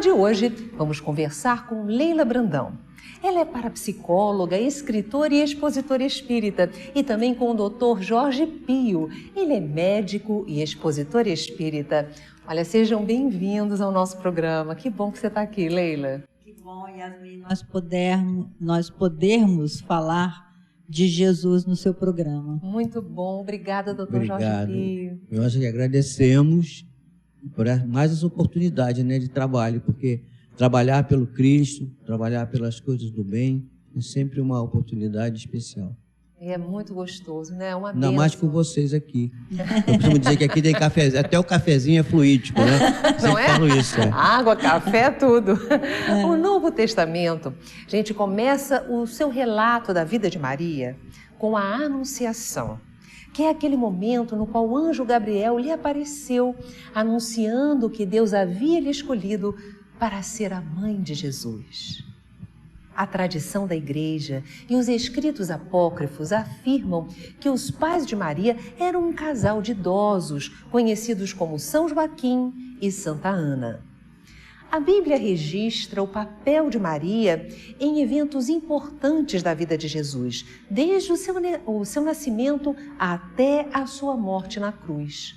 programa de hoje, vamos conversar com Leila Brandão. Ela é parapsicóloga, escritora e expositora espírita, e também com o Dr. Jorge Pio. Ele é médico e expositor espírita. Olha, sejam bem-vindos ao nosso programa. Que bom que você está aqui, Leila. Que bom, Yasmin, nós podermos falar de Jesus no seu programa. Muito bom. Obrigada, Dr. Jorge Pio. Nós que agradecemos por mais essa oportunidade, né, de trabalho, porque trabalhar pelo Cristo, trabalhar pelas coisas do bem, é sempre uma oportunidade especial. E é muito gostoso, né? Uma Ainda mais com vocês aqui. Eu costumo dizer que aqui tem café, até o cafezinho é fluídico, né? Não é? Falo isso, é. Água, café, tudo. O Novo Testamento, gente, começa o seu relato da vida de Maria com a Anunciação, que é aquele momento no qual o anjo Gabriel lhe apareceu, anunciando que Deus havia lhe escolhido para ser a mãe de Jesus. A tradição da igreja e os escritos apócrifos afirmam que os pais de Maria eram um casal de idosos, conhecidos como São Joaquim e Santa Ana. A Bíblia registra o papel de Maria em eventos importantes da vida de Jesus, desde o seu nascimento até a sua morte na cruz.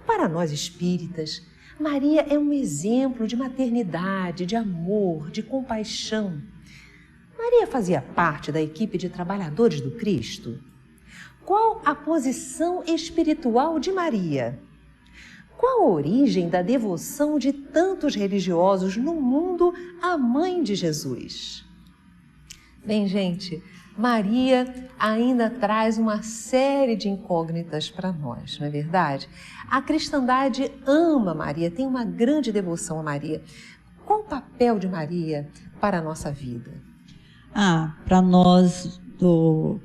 Para nós espíritas, Maria é um exemplo de maternidade, de amor, de compaixão. Maria fazia parte da equipe de trabalhadores do Cristo? Qual a posição espiritual de Maria? Qual a origem da devoção de tantos religiosos no mundo à mãe de Jesus? Bem, gente, Maria ainda traz uma série de incógnitas para nós, não é verdade? A cristandade ama Maria, tem uma grande devoção a Maria. Qual o papel de Maria para a nossa vida? Para nós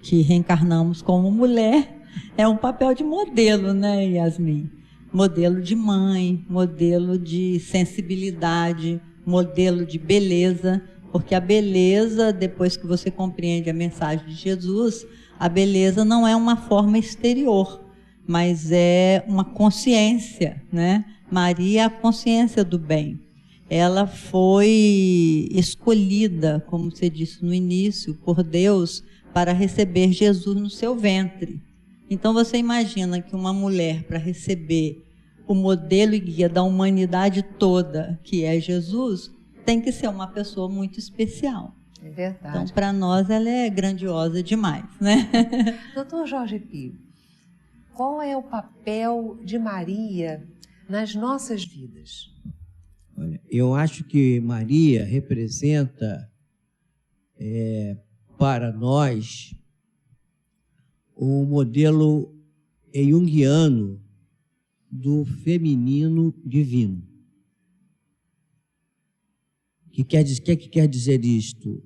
que reencarnamos como mulher, é um papel de modelo, né, Yasmin? Modelo de mãe, modelo de sensibilidade, modelo de beleza, porque a beleza, depois que você compreende a mensagem de Jesus, a beleza não é uma forma exterior, mas é uma consciência, né? Maria é a consciência do bem. Ela foi escolhida, como você disse no início, por Deus para receber Jesus no seu ventre. Então você imagina que uma mulher, para receber o modelo e guia da humanidade toda, que é Jesus, tem que ser uma pessoa muito especial. É verdade. Então, para nós, ela é grandiosa demais, né? Doutor Jorge Pio, qual é o papel de Maria nas nossas vidas? Olha, eu acho que Maria representa para nós o modelo junguiano do feminino divino. O que quer dizer isto?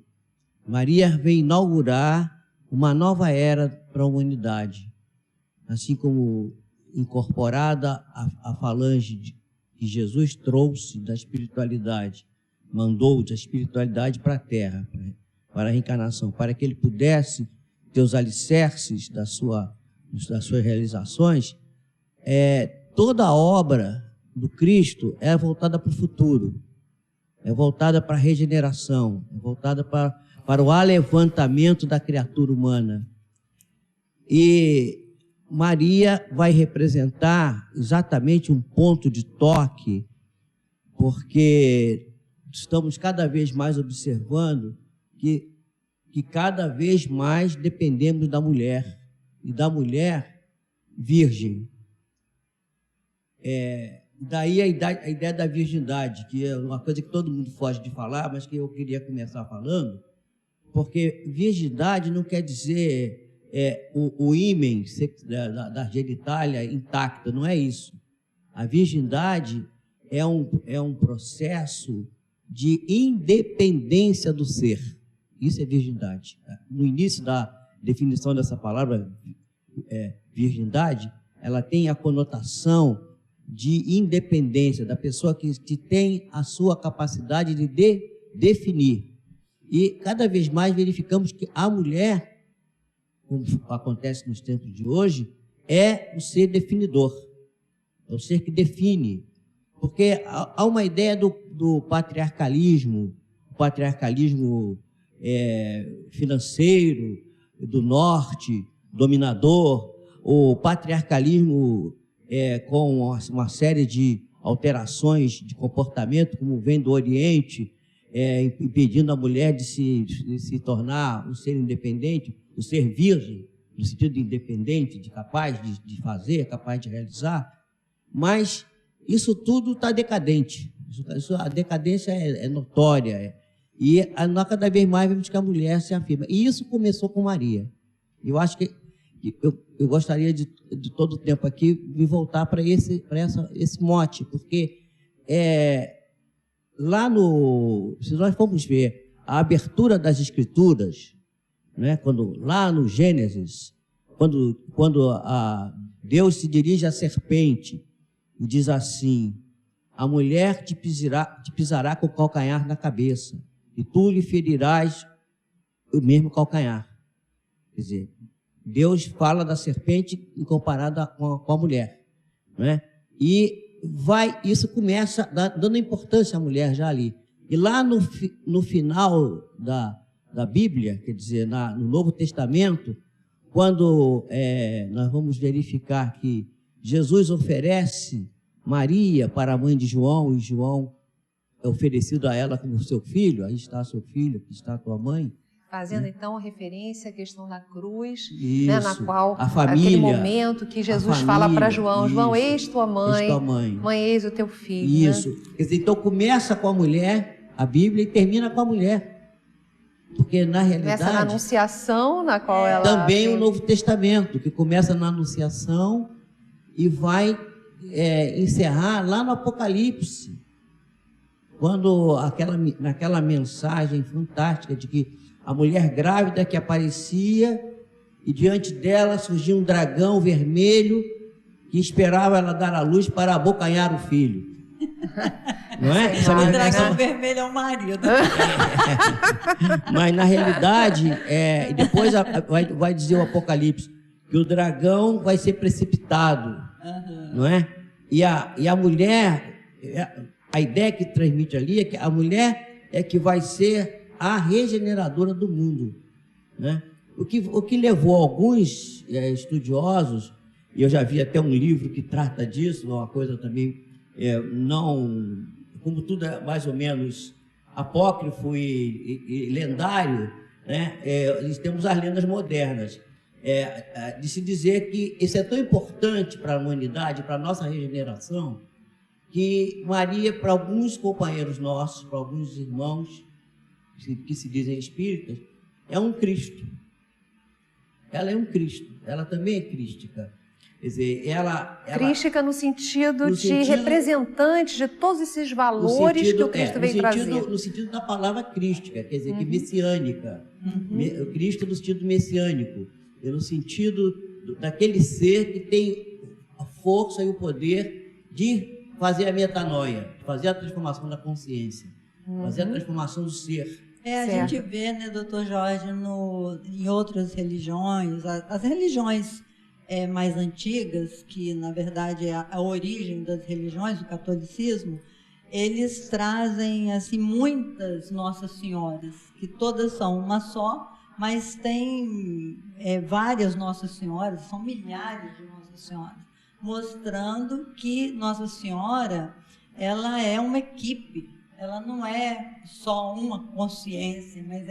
Maria vem inaugurar uma nova era para a humanidade, assim como incorporada a falange que Jesus trouxe da espiritualidade, mandou da espiritualidade para a Terra, para a reencarnação, para que ele pudesse ter os alicerces das suas realizações. Toda a obra do Cristo é voltada para o futuro, é voltada para a regeneração, é voltada para o alevantamento da criatura humana. E Maria vai representar exatamente um ponto de toque, porque estamos cada vez mais observando que cada vez mais dependemos da mulher, e da mulher virgem. Daí a ideia da virgindade, que é uma coisa que todo mundo foge de falar, mas que eu queria começar falando, porque virgindade não quer dizer o ímen da genitália intacta, não é isso. A virgindade é um processo de independência do ser. Isso é virgindade. No início da definição dessa palavra, virgindade, ela tem a conotação de independência, da pessoa que tem a sua capacidade de definir. E cada vez mais verificamos que a mulher, como acontece nos tempos de hoje, é o ser definidor, é o ser que define. Porque há uma ideia do patriarcalismo, financeiro, do norte, dominador, o patriarcalismo com uma série de alterações de comportamento, como vem do Oriente, impedindo a mulher de se tornar um ser independente, o ser virgem, no sentido de independente, de capaz de fazer, capaz de realizar. Mas isso tudo está decadente. A decadência é notória. E nós cada vez mais vemos que a mulher se afirma. E isso começou com Maria. Eu acho que eu gostaria de todo o tempo aqui me voltar para esse mote, porque se nós formos ver a abertura das Escrituras, né, lá no Gênesis, quando Deus se dirige à serpente e diz assim: a mulher te pisará com o calcanhar na cabeça, e tu lhe ferirás o mesmo calcanhar. Quer dizer, Deus fala da serpente comparada com a mulher, né? E isso começa dando importância à mulher já ali. E lá no final da Bíblia, quer dizer, no Novo Testamento, quando nós vamos verificar que Jesus oferece Maria para a mãe de João, e João é oferecido a ela como seu filho, aí está seu filho, aqui está a tua mãe. Fazendo, então, referência à questão da cruz, Isso, né, na qual, a família, aquele momento que Jesus fala para João: João, eis tua mãe, mãe, eis o teu filho. Isso. Né? Quer dizer, então começa com a mulher, a Bíblia, e termina com a mulher. Porque, na realidade... Começa na Anunciação, na qual ela... Também o Novo Testamento, que começa na Anunciação e vai encerrar lá no Apocalipse. Quando naquela mensagem fantástica de que a mulher grávida que aparecia e diante dela surgia um dragão vermelho que esperava ela dar à luz para abocanhar o filho. Não é? O dragão vermelho é o marido. Mas, na realidade, depois vai dizer o Apocalipse que o dragão vai ser precipitado, não é? E a mulher, a ideia que transmite ali é que a mulher é que vai ser a regeneradora do mundo, né? O que levou alguns estudiosos, e eu já vi até um livro que trata disso, uma coisa também, como tudo é mais ou menos apócrifo e lendário, né? Temos as lendas modernas, de se dizer que isso é tão importante para a humanidade, para a nossa regeneração, que Maria, para alguns companheiros nossos, para alguns irmãos que se dizem espíritas, é um Cristo. Ela é um Cristo, ela também é crística. Quer dizer, crística no sentido de representante de todos esses valores que o Cristo veio trazer. No sentido da palavra crística, quer dizer, que messiânica. O Cristo no sentido messiânico, no sentido daquele ser que tem a força e o poder de fazer a metanoia, fazer a transformação da consciência, fazer a transformação do ser. A gente vê, né, doutor Jorge, em outras religiões, as religiões mais antigas, que na verdade é a origem das religiões, do catolicismo, eles trazem assim muitas Nossas Senhoras, que todas são uma só, mas tem várias Nossas Senhoras, são milhares de Nossas Senhoras, mostrando que Nossa Senhora, ela é uma equipe. Ela não é só uma consciência, mas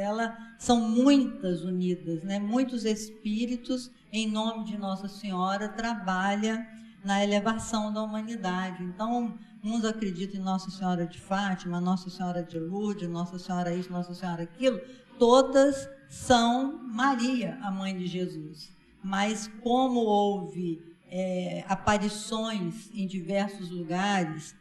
são muitas unidas, né? Muitos espíritos, em nome de Nossa Senhora, trabalham na elevação da humanidade. Então, uns acreditam em Nossa Senhora de Fátima, Nossa Senhora de Lourdes, Nossa Senhora isso, Nossa Senhora aquilo. Todas são Maria, a mãe de Jesus. Mas como houve aparições em diversos lugares,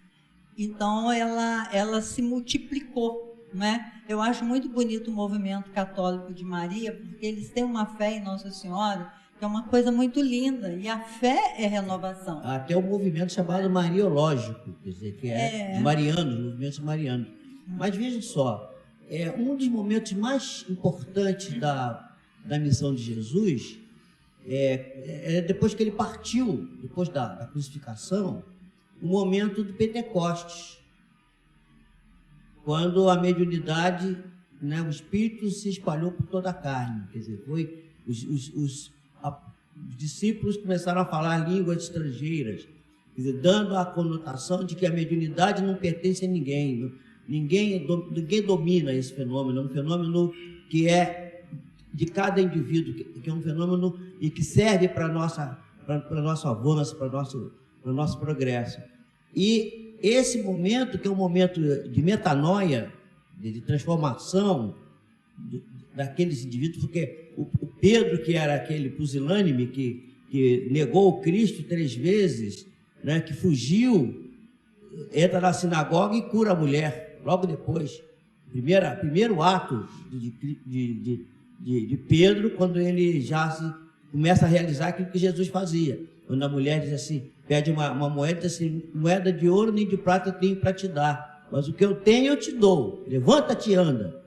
então ela se multiplicou, né? Eu acho muito bonito o movimento católico de Maria, porque eles têm uma fé em Nossa Senhora, que é uma coisa muito linda, e a fé é renovação. Até o movimento chamado mariológico, quer dizer, que é marianos, movimentos marianos. Mas veja só, um dos momentos mais importantes da missão de Jesus depois que ele partiu, depois da crucificação, o momento do Pentecostes, quando a mediunidade, né, o Espírito se espalhou por toda a carne. Quer dizer, foi os discípulos começaram a falar línguas estrangeiras, quer dizer, dando a conotação de que a mediunidade não pertence a ninguém. Ninguém domina esse fenômeno. É um fenômeno que é de cada indivíduo, que é um fenômeno e que serve para nosso avanço, para o nosso progresso. E esse momento, que é um momento de metanoia, de transformação daqueles indivíduos, porque o Pedro, que era aquele pusilânime que negou o Cristo 3 vezes, né, que fugiu, entra na sinagoga e cura a mulher, logo depois. Primeiro ato de Pedro, quando ele já começa a realizar aquilo que Jesus fazia. Quando a mulher diz assim, pede uma moeda, diz assim, moeda de ouro nem de prata eu tenho para te dar, mas o que eu tenho eu te dou, levanta-te e anda.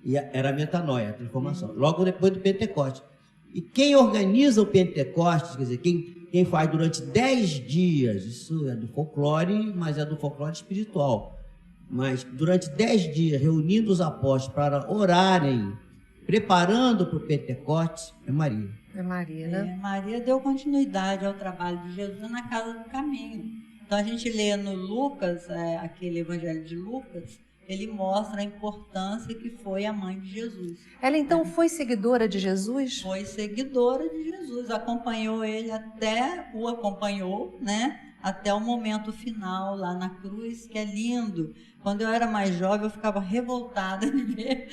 E era a metanoia, a transformação, logo depois do Pentecostes. E quem organiza o Pentecostes, quer dizer, quem faz durante 10 dias, isso é do folclore, mas é do folclore espiritual, mas durante 10 dias, reunindo os apóstolos para orarem, preparando para o Pentecostes, é Maria. É Maria, né? Maria deu continuidade ao trabalho de Jesus na Casa do Caminho. Então a gente lê no Lucas, aquele Evangelho de Lucas, ele mostra a importância que foi a mãe de Jesus. Ela então foi seguidora de Jesus? Foi seguidora de Jesus, acompanhou ele o acompanhou, né? Até o momento final lá na cruz, que é lindo. Quando eu era mais jovem, eu ficava revoltada de ver,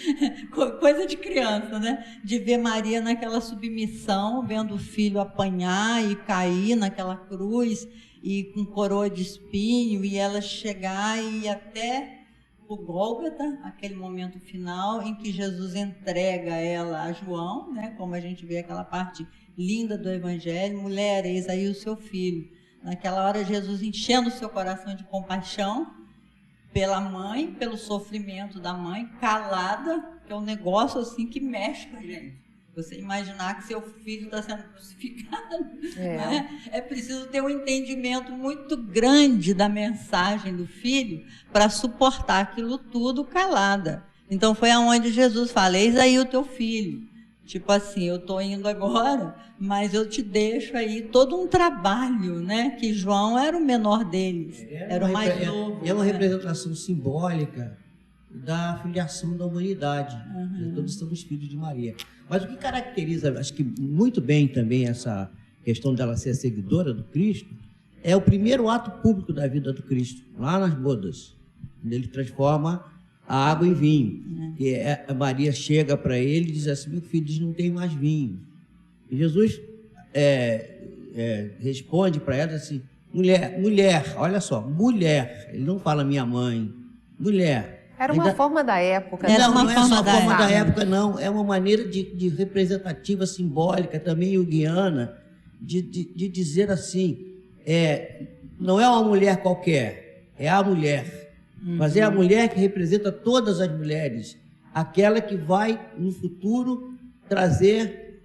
coisa de criança, né? De ver Maria naquela submissão, vendo o filho apanhar e cair naquela cruz, e com coroa de espinho, e ela chegar e ir até o Gólgota, aquele momento final em que Jesus entrega ela a João, né? Como a gente vê aquela parte linda do Evangelho, mulher, eis aí o seu filho. Naquela hora, Jesus enchendo o seu coração de compaixão pela mãe, pelo sofrimento da mãe, calada, que é um negócio assim que mexe com a gente. Você imaginar que seu filho está sendo crucificado, né? É preciso ter um entendimento muito grande da mensagem do filho para suportar aquilo tudo calada. Então foi aonde Jesus fala, eis aí o teu filho. Tipo assim, eu estou indo agora, mas eu te deixo aí todo um trabalho, né? Que João era o menor deles, era o mais novo. É uma representação simbólica da filiação da humanidade. Todos somos filhos de Maria. Mas o que caracteriza, acho que muito bem também essa questão dela ser seguidora do Cristo, é o primeiro ato público da vida do Cristo, lá nas bodas. Ele transforma a água em vinho. Que a Maria chega para ele e diz assim, meu filho, diz, não tem mais vinho. E Jesus responde para ela assim, mulher, olha só, mulher. Ele não fala minha mãe, mulher. Era uma forma da época. Não é só forma da época, não. É uma maneira de representativa, simbólica, também junguiana, de dizer assim, não é uma mulher qualquer, é a mulher. Mas é a mulher que representa todas as mulheres, aquela que vai, no futuro, trazer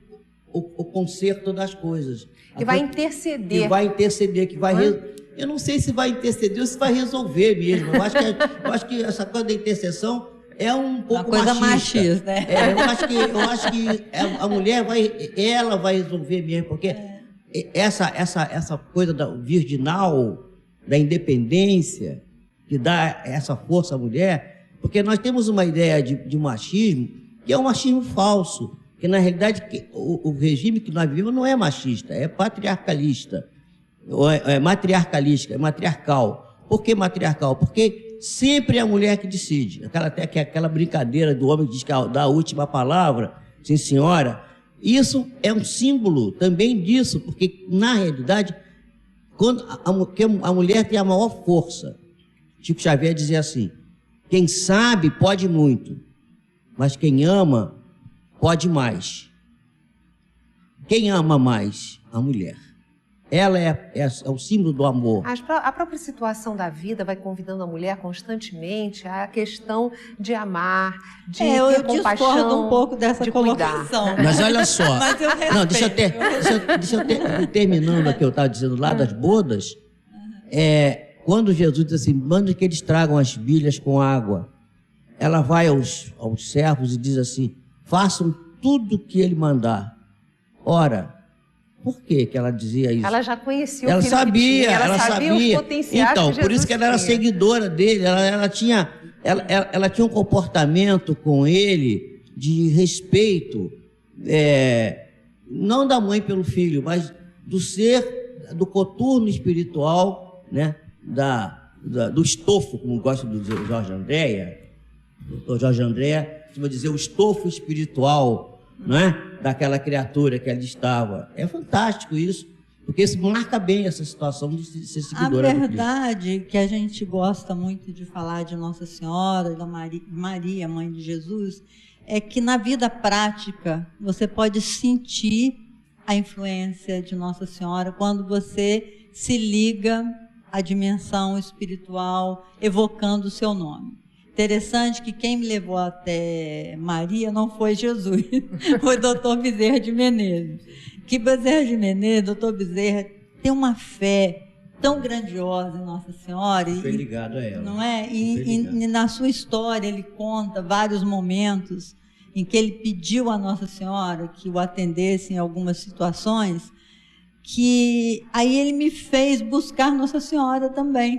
o conserto das coisas. Que vai interceder. Que vai interceder, que vai... Eu não sei se vai interceder ou se vai resolver mesmo. Eu acho que essa coisa da intercessão é um pouco uma coisa machista, né? Eu acho que a mulher vai resolver mesmo, porque essa coisa da virginal, da independência, que dá essa força à mulher, porque nós temos uma ideia de machismo, que é um machismo falso, que na realidade o regime que nós vivemos não é machista, é patriarcalista. É matriarcal. Por que matriarcal? Porque sempre é a mulher que decide. Aquela brincadeira do homem que diz que dá a última palavra, sim senhora. Isso é um símbolo também disso, porque na realidade, quando a mulher tem a maior força, Chico Xavier dizia assim, quem sabe pode muito, mas quem ama pode mais. Quem ama mais? A mulher. Ela é o símbolo do amor. A própria situação da vida vai convidando a mulher constantemente à questão de amar, de ter compaixão. Eu discordo um pouco dessa colocação. Mas olha só. Mas eu respeito. Não, deixa eu terminando aqui, eu estava dizendo lá das bodas. quando Jesus diz assim, manda que eles tragam as bilhas com água, ela vai aos servos e diz assim, façam tudo que ele mandar. Ora, por que ela dizia isso? Ela já conhecia ela o filho sabia, que tinha, ela sabia os potenciais então, que Jesus por isso que ela era tinha. seguidora dele, ela tinha um comportamento com ele de respeito, não da mãe pelo filho, mas do coturno espiritual, né? Do estofo, como gosta de dizer o Jorge Andréa. O doutor Jorge Andréa costuma dizer o estofo espiritual, não é? Daquela criatura que ali estava. É fantástico isso, porque isso marca bem essa situação de ser seguidora do Cristo. A verdade que a gente gosta muito de falar de Nossa Senhora, da Maria, mãe de Jesus, é que na vida prática você pode sentir a influência de Nossa Senhora quando você se liga à dimensão espiritual, evocando o seu nome. Interessante que quem me levou até Maria não foi Jesus, foi o doutor Bezerra de Menezes. Que Bezerra de Menezes, doutor Bezerra, tem uma fé tão grandiosa em Nossa Senhora. Foi ligado a ela. Não é? E na sua história ele conta vários momentos em que ele pediu a Nossa Senhora que o atendesse em algumas situações, que aí ele me fez buscar Nossa Senhora também.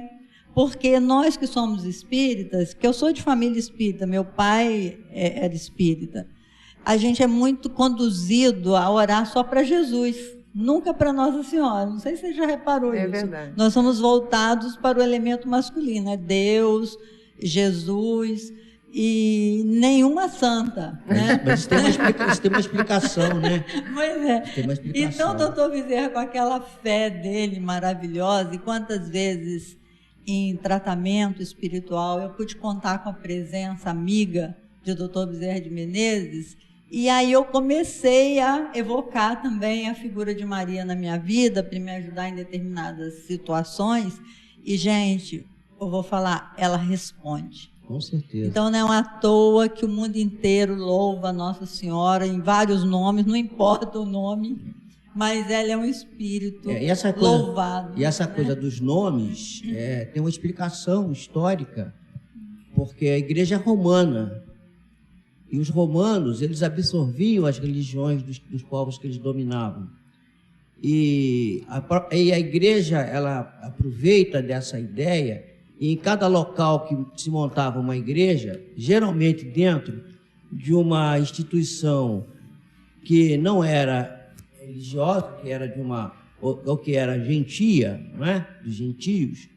Porque nós que somos espíritas, que eu sou de família espírita, meu pai era espírita, a gente é muito conduzido a orar só para Jesus, nunca para Nossa Senhora. Não sei se você já reparou isso. É verdade. Nós somos voltados para o elemento masculino, é Deus, Jesus e nenhuma santa. Né? Mas isso tem uma explicação, né? Pois é. Tem uma explicação. Então, o doutor Bezerra, com aquela fé dele maravilhosa, e quantas vezes em tratamento espiritual eu pude contar com a presença amiga de doutor Bezerra de Menezes, e aí eu comecei a evocar também a figura de Maria na minha vida, para me ajudar em determinadas situações, e gente, eu vou falar, ela responde. Com certeza. Então não é à toa que o mundo inteiro louva a Nossa Senhora em vários nomes, não importa o nome, mas ela é um espírito louvado. E essa coisa dos nomes tem uma explicação histórica, porque a igreja é romana, e os romanos, eles absorviam as religiões dos povos que eles dominavam. E a igreja, ela aproveita dessa ideia, e em cada local que se montava uma igreja, geralmente dentro de uma instituição que não era religiosa, que era ou que era gentia, não é? Dos gentios,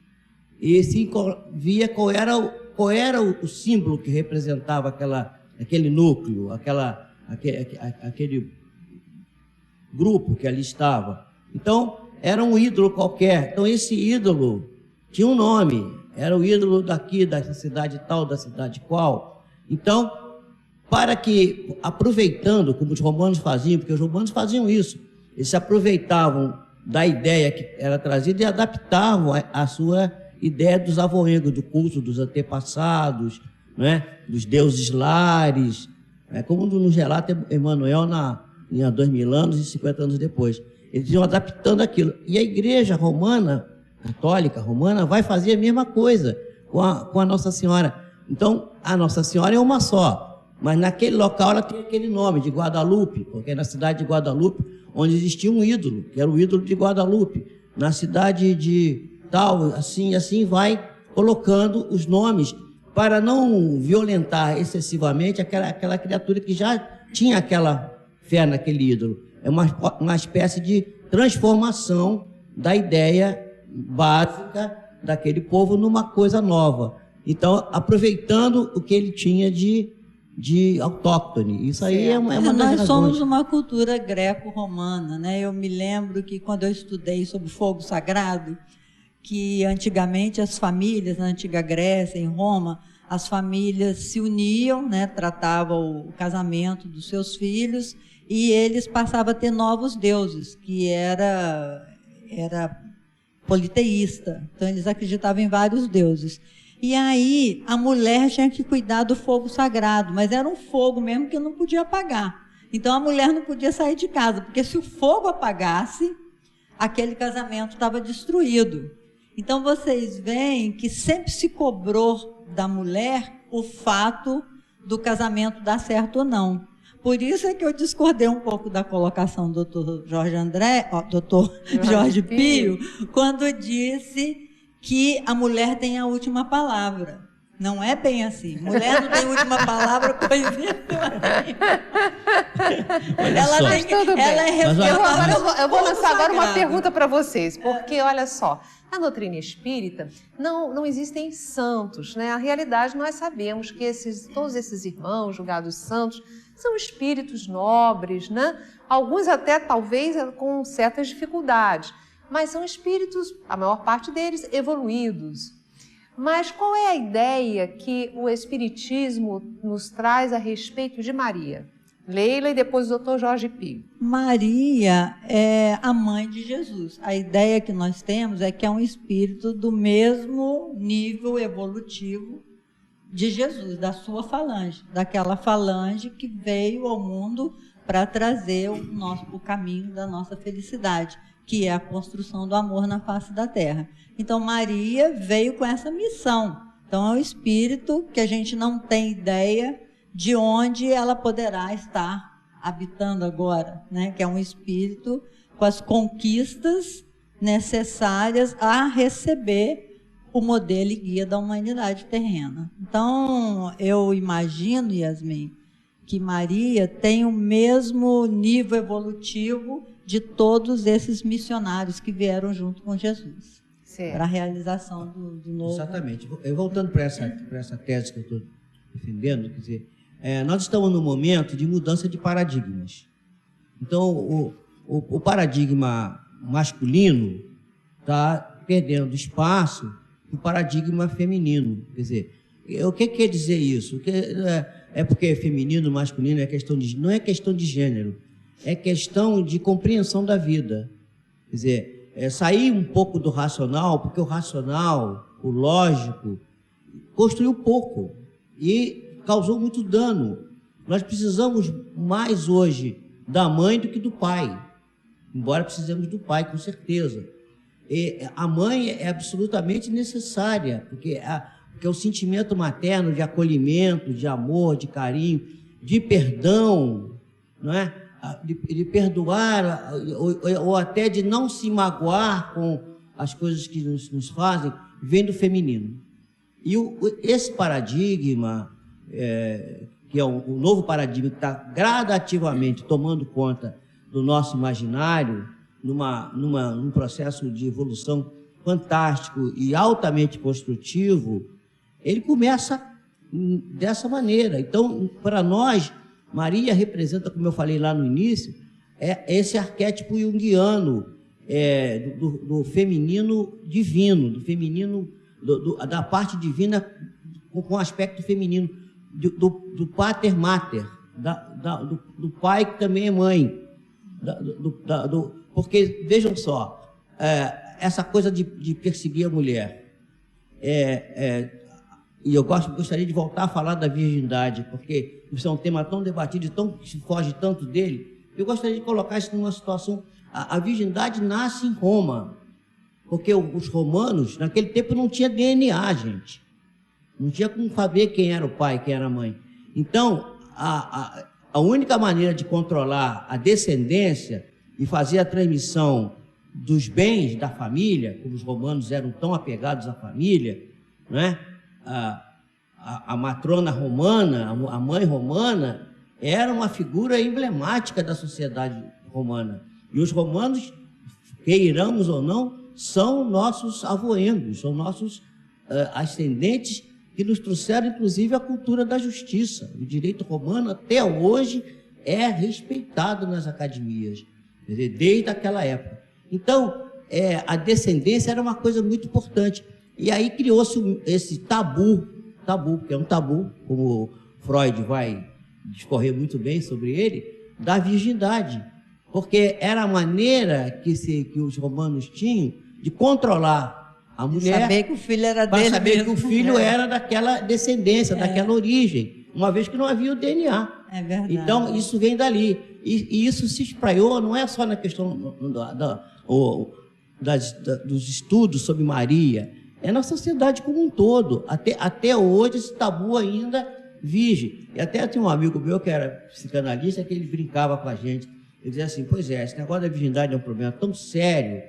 e se via qual era o símbolo que representava aquele núcleo, aquele grupo que ali estava. Então, era um ídolo qualquer. Então, esse ídolo tinha um nome, era o ídolo daqui, dessa cidade tal, da cidade qual. Então, para que, aproveitando, como os romanos faziam, porque os romanos faziam isso, eles se aproveitavam da ideia que era trazida e adaptavam a sua ideia dos avoengos, do culto dos antepassados, né? Dos deuses lares, como nos relata Emmanuel há 2000 anos e 50 anos depois. Eles iam adaptando aquilo. E a igreja romana, católica romana, vai fazer a mesma coisa com a Nossa Senhora. Então, a Nossa Senhora é uma só. Mas naquele local ela tem aquele nome de Guadalupe, porque é na cidade de Guadalupe, onde existia um ídolo, que era o ídolo de Guadalupe. Na cidade de tal, assim vai colocando os nomes para não violentar excessivamente aquela criatura que já tinha aquela fé naquele ídolo. É uma espécie de transformação da ideia básica daquele povo numa coisa nova. Então, aproveitando o que ele tinha de autóctone. Isso aí é uma das razões. Nós somos uma cultura greco-romana, né? Eu me lembro que quando eu estudei sobre fogo sagrado, que antigamente as famílias, na antiga Grécia, em Roma, as famílias se uniam, né? Tratavam o casamento dos seus filhos e eles passavam a ter novos deuses, que era politeísta. Então eles acreditavam em vários deuses. E aí a mulher tinha que cuidar do fogo sagrado, mas era um fogo mesmo que não podia apagar. Então a mulher não podia sair de casa, porque se o fogo apagasse, aquele casamento estava destruído. Então, vocês veem que sempre se cobrou da mulher o fato do casamento dar certo ou não. Por isso é que eu discordei um pouco da colocação do Dr. Jorge Pio, quando disse que a mulher tem a última palavra. Não é bem assim. Mulher não tem última palavra, pois ela é eu vou lançar agora uma pergunta para vocês, porque olha só, na doutrina espírita não existem santos, né? A realidade, nós sabemos que todos esses irmãos julgados santos são espíritos nobres, né? Alguns até talvez com certas dificuldades, mas são espíritos, a maior parte deles, evoluídos. Mas qual é a ideia que o Espiritismo nos traz a respeito de Maria? Leila e depois o Dr. Jorge Pio. Maria é a mãe de Jesus. A ideia que nós temos é que é um espírito do mesmo nível evolutivo de Jesus, da sua falange, daquela falange que veio ao mundo para trazer o caminho da nossa felicidade, que é a construção do amor na face da terra. Então, Maria veio com essa missão. Então, é um espírito que a gente não tem ideia de onde ela poderá estar habitando agora, né? Que é um espírito com as conquistas necessárias a receber o modelo e guia da humanidade terrena. Então, eu imagino, Yasmin, que Maria tem o mesmo nível evolutivo de todos esses missionários que vieram junto com Jesus para a realização do novo. Exatamente. Voltando para essa tese que eu estou defendendo, quer dizer, nós estamos num momento de mudança de paradigmas. Então, o paradigma masculino está perdendo espaço para o paradigma feminino. Quer dizer, o que quer dizer isso? É porque feminino, masculino não é questão de gênero, é questão de compreensão da vida. Quer dizer, sair um pouco do racional, porque o racional, o lógico, construiu pouco e causou muito dano. Nós precisamos mais hoje da mãe do que do pai, embora precisemos do pai, com certeza. E a mãe é absolutamente necessária, porque o sentimento materno de acolhimento, de amor, de carinho, de perdão, não é? De perdoar ou até de não se magoar com as coisas que nos fazem, vem do feminino. E esse paradigma, que é o novo paradigma que está gradativamente tomando conta do nosso imaginário, num processo de evolução fantástico e altamente construtivo, ele começa dessa maneira. Então, para nós, Maria representa, como eu falei lá no início, esse arquétipo junguiano do feminino divino, do feminino, da parte divina com aspecto feminino, do pater mater, do pai que também é mãe. Porque, vejam só, essa coisa de perseguir a mulher, e eu gostaria de voltar a falar da virgindade, porque isso é um tema tão debatido e que se foge tanto dele. Eu gostaria de colocar isso numa situação. A virgindade nasce em Roma, porque os romanos, naquele tempo, não tinha DNA, gente. Não tinha como saber quem era o pai, quem era a mãe. Então, a única maneira de controlar a descendência e fazer a transmissão dos bens da família, como os romanos eram tão apegados à família, né? A matrona romana, a mãe romana, era uma figura emblemática da sociedade romana. E os romanos, queiramos ou não, são nossos avoengos, são nossos ascendentes que nos trouxeram, inclusive, a cultura da justiça. O direito romano, até hoje, é respeitado nas academias, quer dizer, desde aquela época. Então, a descendência era uma coisa muito importante. E aí criou-se esse tabu, que é um tabu, como Freud vai discorrer muito bem sobre ele, da virgindade. Porque era a maneira que os romanos tinham de controlar a mulher. Saber que o filho era para dele saber mesmo. que o filho era daquela descendência, daquela origem, uma vez que não havia o DNA. É verdade. Então, isso vem dali. E isso se espraiou, não é só na questão dos estudos sobre Maria, é na sociedade como um todo. Até hoje esse tabu ainda vige. E até tinha um amigo meu que era psicanalista, que ele brincava com a gente. Ele dizia assim, pois é, esse negócio da virgindade é um problema tão sério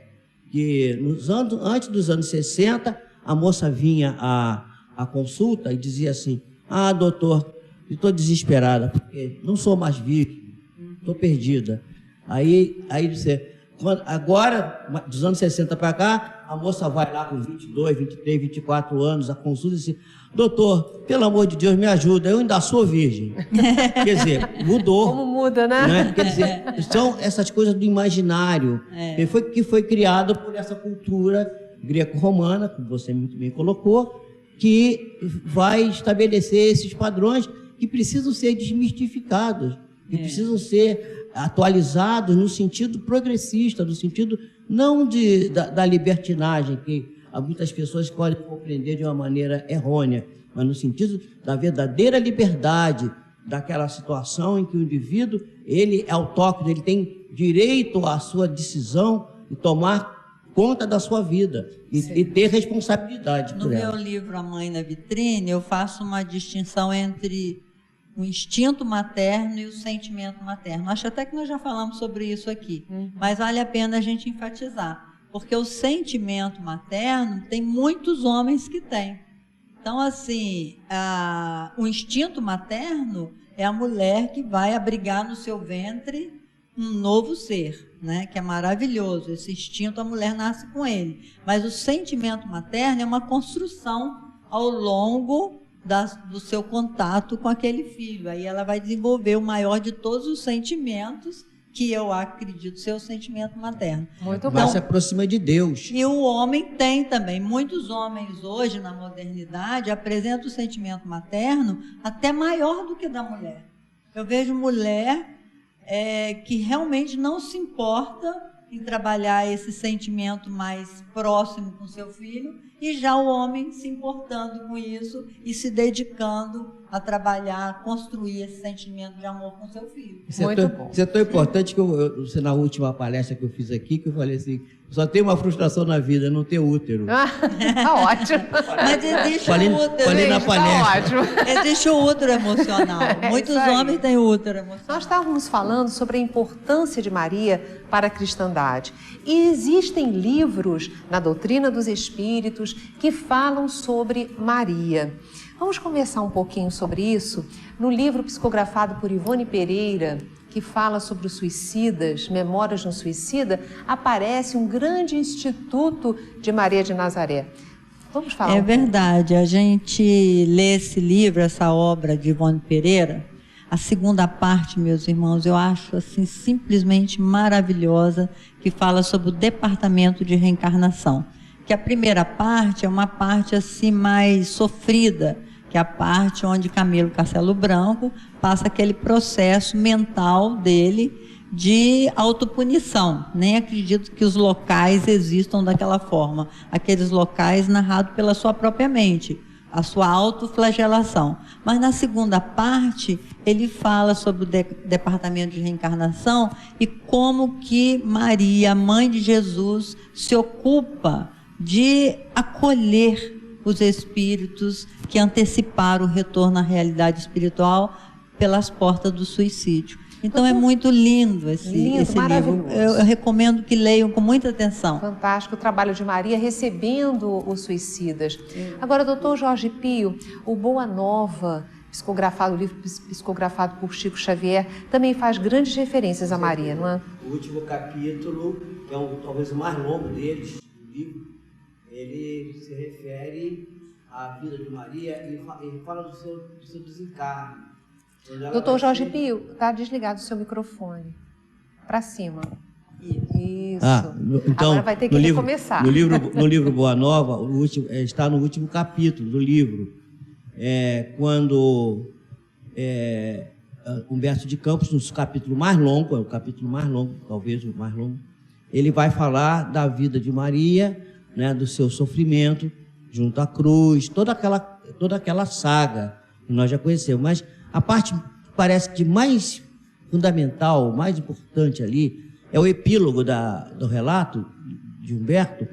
que antes dos anos 60, a moça vinha à consulta e dizia assim, doutor, estou desesperada, porque não sou mais virgem, estou perdida. Aí você... Agora, dos anos 60 para cá, a moça vai lá com 22, 23, 24 anos, a consulta e diz assim, doutor, pelo amor de Deus, me ajuda, eu ainda sou virgem. Quer dizer, mudou. Como muda, né? Quer dizer, são essas coisas do imaginário, que foi criado por essa cultura greco-romana, como você muito bem colocou, que vai estabelecer esses padrões que precisam ser desmistificados, que precisam ser atualizados no sentido progressista, no sentido não da libertinagem, que muitas pessoas podem compreender de uma maneira errônea, mas no sentido da verdadeira liberdade, daquela situação em que o indivíduo, ele é autóctono, ele tem direito à sua decisão e tomar conta da sua vida e ter responsabilidade por ela. No meu livro A Mãe na Vitrine, eu faço uma distinção entre o instinto materno e o sentimento materno. Acho até que nós já falamos sobre isso aqui, mas vale a pena a gente enfatizar, porque o sentimento materno tem muitos homens que têm. Então, assim, o instinto materno é a mulher que vai abrigar no seu ventre um novo ser, né? Que é maravilhoso. Esse instinto, a mulher nasce com ele. Mas o sentimento materno é uma construção ao longo do seu contato com aquele filho. Aí ela vai desenvolver o maior de todos os sentimentos, que eu acredito ser o sentimento materno. Muito bom. Mas se aproxima de Deus. E o homem tem também. Muitos homens hoje, na modernidade, apresentam o sentimento materno até maior do que da mulher. Eu vejo mulher que realmente não se importa em trabalhar esse sentimento mais próximo com seu filho, e já o homem se importando com isso e se dedicando a trabalhar, a construir esse sentimento de amor com seu filho. Isso é tão importante que você, na última palestra que eu fiz aqui, que eu falei assim, só tem uma frustração na vida, não ter útero. Tá ótimo. Mas existe Falei o útero. na Gente, palestra. tá ótimo. Existe o útero emocional. Muitos homens têm útero emocional. Nós estávamos falando sobre a importância de Maria para a cristandade. E existem livros na doutrina dos espíritos que falam sobre Maria. Vamos conversar um pouquinho sobre isso no livro psicografado por Ivone Pereira, que fala sobre os suicidas, Memórias de um Suicida, aparece um grande instituto de Maria de Nazaré. Vamos falar É verdade, a gente lê esse livro, essa obra de Ivone Pereira, a segunda parte, meus irmãos, eu acho assim simplesmente maravilhosa, que fala sobre o departamento de reencarnação. Que a primeira parte é uma parte assim mais sofrida, que é a parte onde Camilo Castelo Branco passa aquele processo mental dele de autopunição. Nem acredito que os locais existam daquela forma. Aqueles locais narrados pela sua própria mente, a sua autoflagelação. Mas na segunda parte, ele fala sobre o departamento de reencarnação e como que Maria, mãe de Jesus, se ocupa de acolher os espíritos que anteciparam o retorno à realidade espiritual pelas portas do suicídio. Então é muito lindo esse livro. Eu recomendo que leiam com muita atenção. Fantástico o trabalho de Maria recebendo os suicidas. Agora, doutor Jorge Pio, o Boa Nova, o livro psicografado por Chico Xavier, também faz grandes referências a Maria, não é? O último capítulo, que é talvez o mais longo deles, do livro, ele se refere à vida de Maria e ele fala do seu desencarne. Doutor Jorge Pio, está desligado o seu microfone. Para cima. Isso. Então, agora vai ter que recomeçar. No livro Boa Nova, está no último capítulo do livro, quando Humberto de Campos, no capítulo mais longo, talvez o mais longo, ele vai falar da vida de Maria, né, do seu sofrimento junto à cruz, toda aquela saga que nós já conhecemos. Mas a parte parece que mais fundamental, mais importante ali, é o epílogo do relato de Humberto,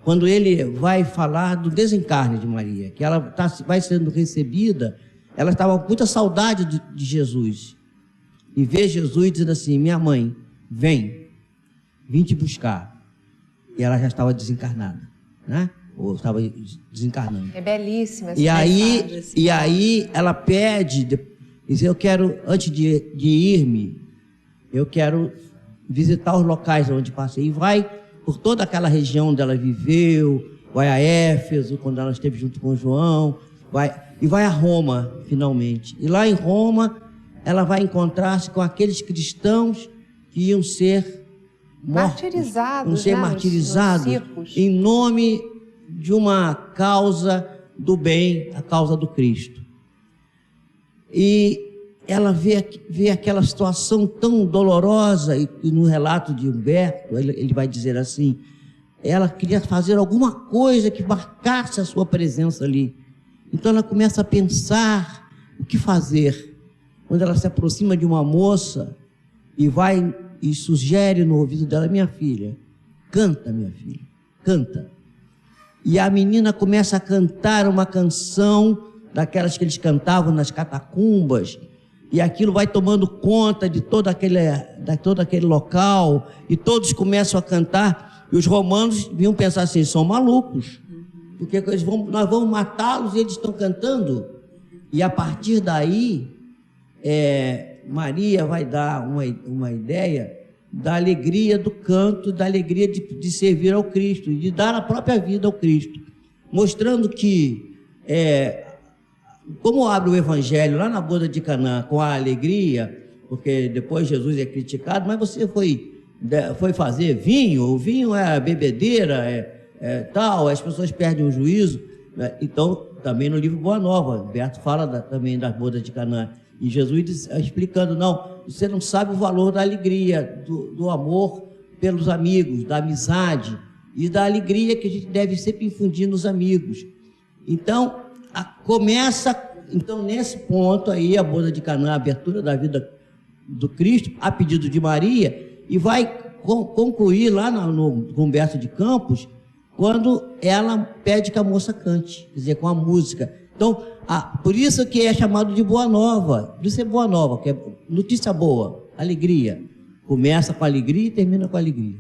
quando ele vai falar do desencarne de Maria, que ela vai sendo recebida, ela estava com muita saudade de Jesus, e vê Jesus dizendo assim: minha mãe, vim te buscar. E ela já estava desencarnada, né? Ou estava desencarnando. É belíssima essa mensagem. E aí ela pede, diz: eu quero, antes de irme, eu quero visitar os locais onde passei. E vai por toda aquela região onde ela viveu, vai a Éfeso, quando ela esteve junto com João, vai a Roma, finalmente. E lá em Roma, ela vai encontrar-se com aqueles cristãos que iam ser martirizados, iam ser martirizados em nome de uma causa do bem, a causa do Cristo. E ela vê aquela situação tão dolorosa, e no relato de Humberto, ele vai dizer assim: ela queria fazer alguma coisa que marcasse a sua presença ali. Então ela começa a pensar o que fazer. Quando ela se aproxima de uma moça e vai e sugere no ouvido dela: minha filha, canta, minha filha, canta. E a menina começa a cantar uma canção daquelas que eles cantavam nas catacumbas, e aquilo vai tomando conta de todo aquele local, e todos começam a cantar, e os romanos vinham pensar assim: são malucos, porque nós vamos matá-los e eles estão cantando. E a partir daí, Maria vai dar uma ideia da alegria do canto, da alegria de servir ao Cristo, de dar a própria vida ao Cristo, mostrando que, como abre o Evangelho lá na boda de Canaã com a alegria, porque depois Jesus é criticado: mas você foi fazer vinho, o vinho é bebedeira, tal, as pessoas perdem o juízo. Então, também no livro Boa Nova, Humberto fala também das bodas de Canaã, e Jesus explicando: não, você não sabe o valor da alegria, do amor pelos amigos, da amizade e da alegria que a gente deve sempre infundir nos amigos. Então, começa nesse ponto aí a boda de Canaã, a abertura da vida do Cristo, a pedido de Maria, e vai concluir lá no Humberto de Campos, quando ela pede que a moça cante, quer dizer, com a música. Então, por isso que é chamado de Boa Nova, de ser Boa Nova, que é notícia boa, alegria. Começa com alegria e termina com alegria.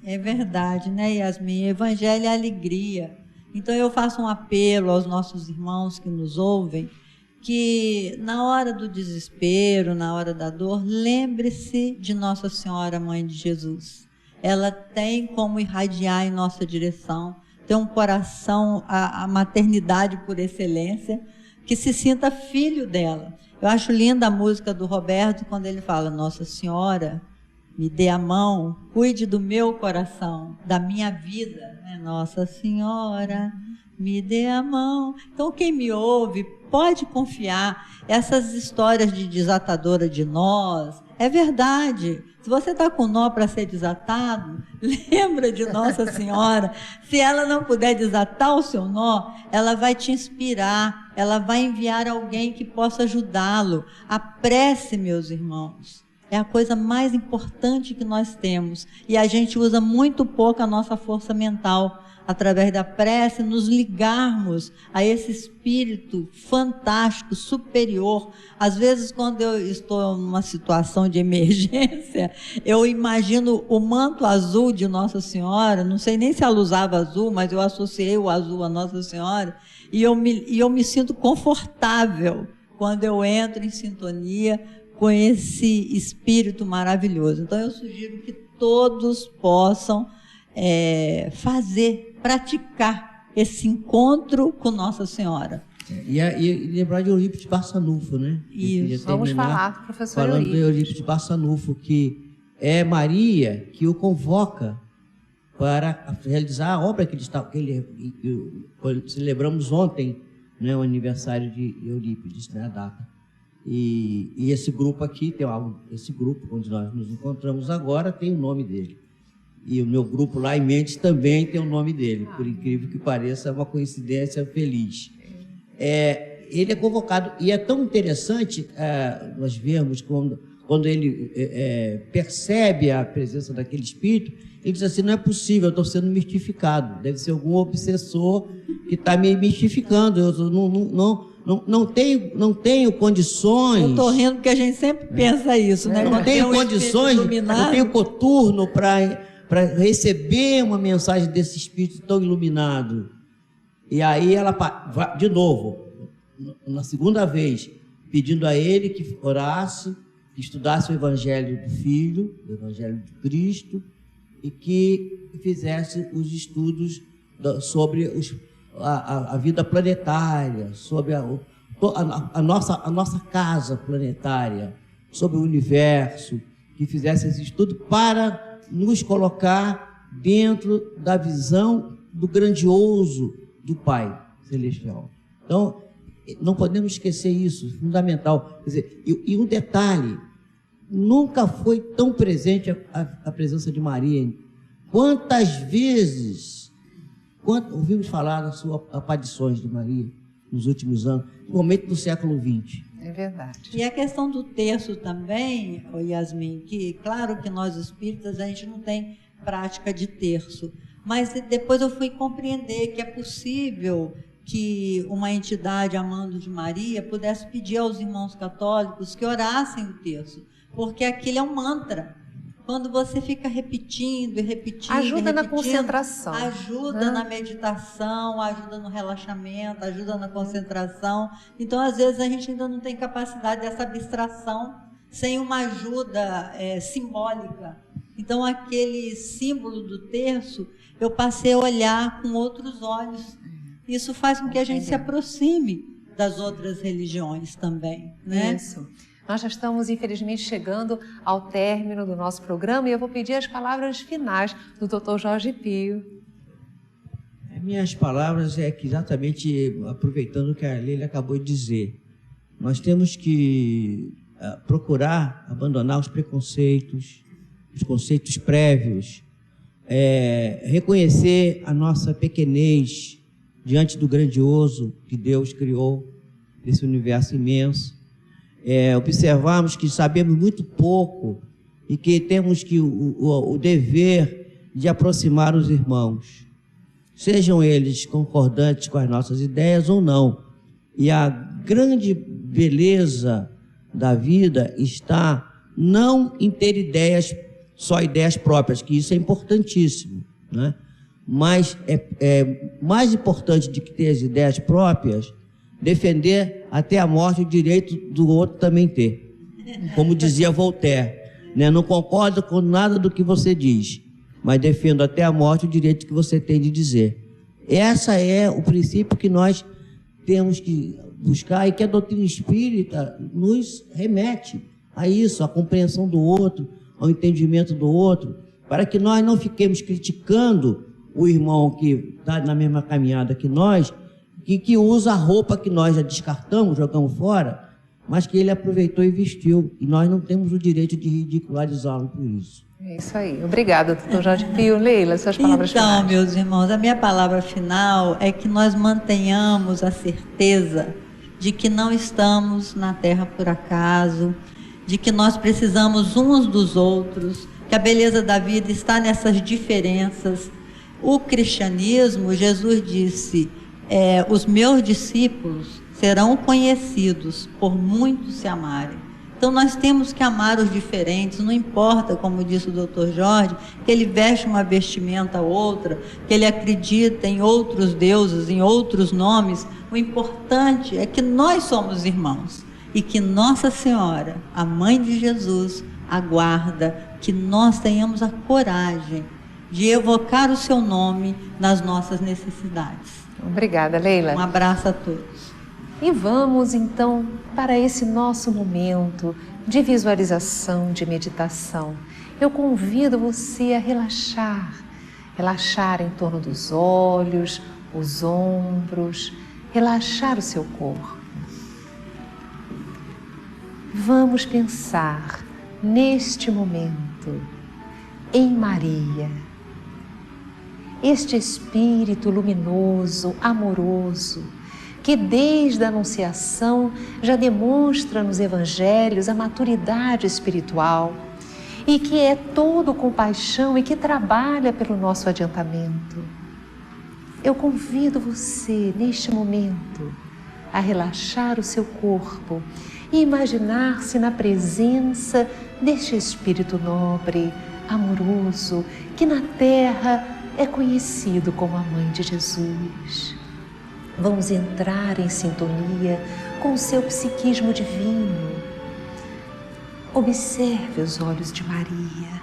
É verdade, né, Yasmin? Evangelho é alegria. Então eu faço um apelo aos nossos irmãos que nos ouvem, que na hora do desespero, na hora da dor, lembre-se de Nossa Senhora, Mãe de Jesus. Ela tem como irradiar em nossa direção, tem um coração, a maternidade por excelência, que se sinta filho dela. Eu acho linda a música do Roberto, quando ele fala: Nossa Senhora, me dê a mão, cuide do meu coração, da minha vida, né? Nossa Senhora, me dê a mão. Então, quem me ouve pode confiar. Essas histórias de desatadora de nós, é verdade. Se você está com nó para ser desatado, lembra de Nossa Senhora. Se ela não puder desatar o seu nó, ela vai te inspirar, ela vai enviar alguém que possa ajudá-lo. A prece, meus irmãos, é a coisa mais importante que nós temos. E a gente usa muito pouco a nossa força mental, através da prece, nos ligarmos a esse espírito fantástico, superior. Às vezes, quando eu estou numa situação de emergência, eu imagino o manto azul de Nossa Senhora, não sei nem se ela usava azul, mas eu associei o azul a Nossa Senhora, e eu me sinto confortável quando eu entro em sintonia com esse espírito maravilhoso. Então, eu sugiro que todos possam praticar esse encontro com Nossa Senhora. E lembrar de Eurípides de Barçanufo, né? Isso, vamos falar, professor falando de Eurípides de Barçanufo, que é Maria que o convoca para realizar a obra que celebramos ontem, né, o aniversário de Eurípides, né, a data. E esse grupo aqui, esse grupo onde nós nos encontramos agora, tem o nome dele. E o meu grupo lá em Mendes também tem o nome dele, por incrível que pareça, é uma coincidência feliz. Ele é convocado, e é tão interessante nós vermos quando ele percebe a presença daquele espírito, ele diz assim: não é possível, eu estou sendo mistificado, deve ser algum obsessor que está me mistificando, eu não tenho condições. Eu estou rindo porque a gente sempre pensa isso, né? Não tenho condições, não tenho coturno para receber uma mensagem desse espírito tão iluminado. E aí ela, de novo, na segunda vez, pedindo a ele que orasse, que estudasse o Evangelho do Filho, o Evangelho de Cristo, e que fizesse os estudos sobre a vida planetária, sobre a nossa casa planetária, sobre o universo, que fizesse esse estudo para nos colocar dentro da visão do grandioso do Pai Celestial. Então, não podemos esquecer isso, fundamental. Quer dizer, e um detalhe, nunca foi tão presente a presença de Maria. Quantas vezes ouvimos falar das suas aparições de Maria nos últimos anos, principalmente no século XX. É verdade. E a questão do terço também, Yasmin, que claro que nós espíritas a gente não tem prática de terço, mas depois eu fui compreender que é possível que uma entidade amando de Maria pudesse pedir aos irmãos católicos que orassem o terço, porque aquilo é um mantra. Quando você fica repetindo e repetindo, ajuda na concentração, ajuda na meditação, ajuda no relaxamento, ajuda na concentração. Então, às vezes, a gente ainda não tem capacidade dessa abstração sem uma ajuda simbólica. Então, aquele símbolo do terço, eu passei a olhar com outros olhos. Isso faz com que a gente se aproxime das outras religiões também, né? Isso. Nós já estamos, infelizmente, chegando ao término do nosso programa e eu vou pedir as palavras finais do Dr. Jorge Pio. Minhas palavras é que, exatamente aproveitando o que a Leila acabou de dizer, nós temos que procurar abandonar os preconceitos, os conceitos prévios, reconhecer a nossa pequenez diante do grandioso que Deus criou, desse universo imenso. Observarmos que sabemos muito pouco e que temos que o dever de aproximar os irmãos, sejam eles concordantes com as nossas ideias ou não. E a grande beleza da vida está não em ter ideias, só ideias próprias, que isso é importantíssimo, né? Mas é mais importante do que ter as ideias próprias, defender até a morte o direito do outro também ter. Como dizia Voltaire, né? Não concordo com nada do que você diz, mas defendo até a morte o direito que você tem de dizer. Essa é o princípio que nós temos que buscar e que a doutrina espírita nos remete a isso, a compreensão do outro, ao entendimento do outro, para que nós não fiquemos criticando o irmão que está na mesma caminhada que nós, que usa a roupa que nós já descartamos, jogamos fora, mas que ele aproveitou e vestiu. E nós não temos o direito de ridicularizá-lo por isso. É isso aí. Obrigada, doutor Jorge Pio. Leila, suas palavras finais. Então, meus irmãos, a minha palavra final é que nós mantenhamos a certeza de que não estamos na Terra por acaso, de que nós precisamos uns dos outros, que a beleza da vida está nessas diferenças. O cristianismo, Jesus disse, os meus discípulos serão conhecidos por muitos se amarem. Então nós temos que amar os diferentes, não importa, como disse o Dr. Jorge, que ele veste uma vestimenta outra, que ele acredita em outros deuses, em outros nomes. O importante é que nós somos irmãos e que Nossa Senhora, a Mãe de Jesus, aguarda que nós tenhamos a coragem de evocar o seu nome nas nossas necessidades. Obrigada, Leila. Um abraço a todos. E vamos, então, para esse nosso momento de visualização, de meditação. Eu convido você a relaxar em torno dos olhos, os ombros, relaxar o seu corpo. Vamos pensar, neste momento, em Maria, este Espírito luminoso, amoroso, que desde a Anunciação já demonstra nos Evangelhos a maturidade espiritual e que é todo compaixão e que trabalha pelo nosso adiantamento. Eu convido você, neste momento, a relaxar o seu corpo e imaginar-se na presença deste Espírito nobre, amoroso, que na terra é conhecido como a Mãe de Jesus. Vamos entrar em sintonia com o seu psiquismo divino. Observe os olhos de Maria.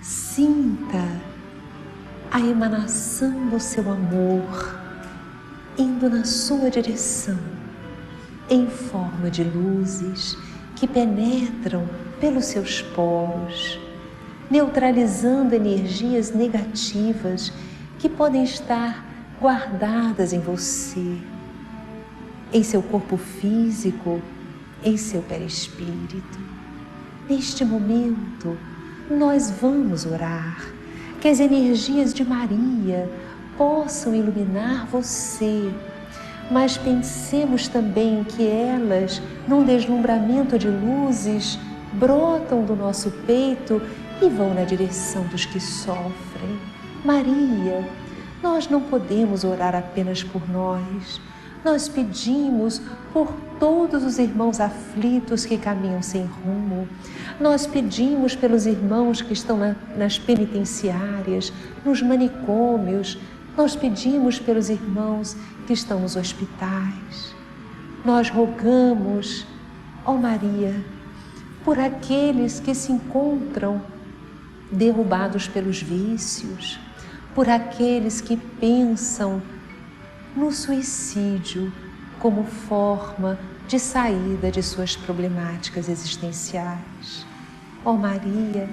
Sinta a emanação do seu amor indo na sua direção, em forma de luzes que penetram pelos seus poros, neutralizando energias negativas que podem estar guardadas em você, em seu corpo físico, em seu perispírito. Neste momento, nós vamos orar que as energias de Maria possam iluminar você, mas pensemos também que elas, num deslumbramento de luzes, brotam do nosso peito e vão na direção dos que sofrem. Maria, nós não podemos orar apenas por nós. Nós pedimos por todos os irmãos aflitos que caminham sem rumo. Nós pedimos pelos irmãos que estão nas penitenciárias, nos manicômios. Nós pedimos pelos irmãos que estão nos hospitais. Nós rogamos, ó Maria, por aqueles que se encontram derrubados pelos vícios, por aqueles que pensam no suicídio como forma de saída de suas problemáticas existenciais. Ó Maria,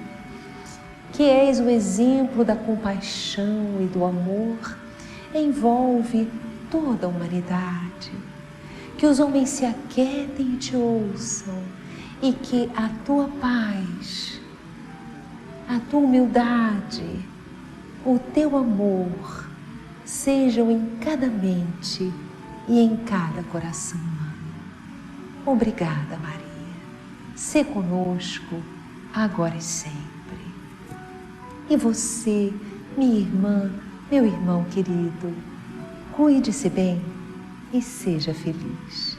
que és o exemplo da compaixão e do amor, envolve toda a humanidade. Que os homens se aquietem e te ouçam e que a tua paz, a tua humildade, o teu amor sejam em cada mente e em cada coração humano. Obrigada, Maria. Sê conosco, agora e sempre. E você, minha irmã, meu irmão querido, cuide-se bem e seja feliz.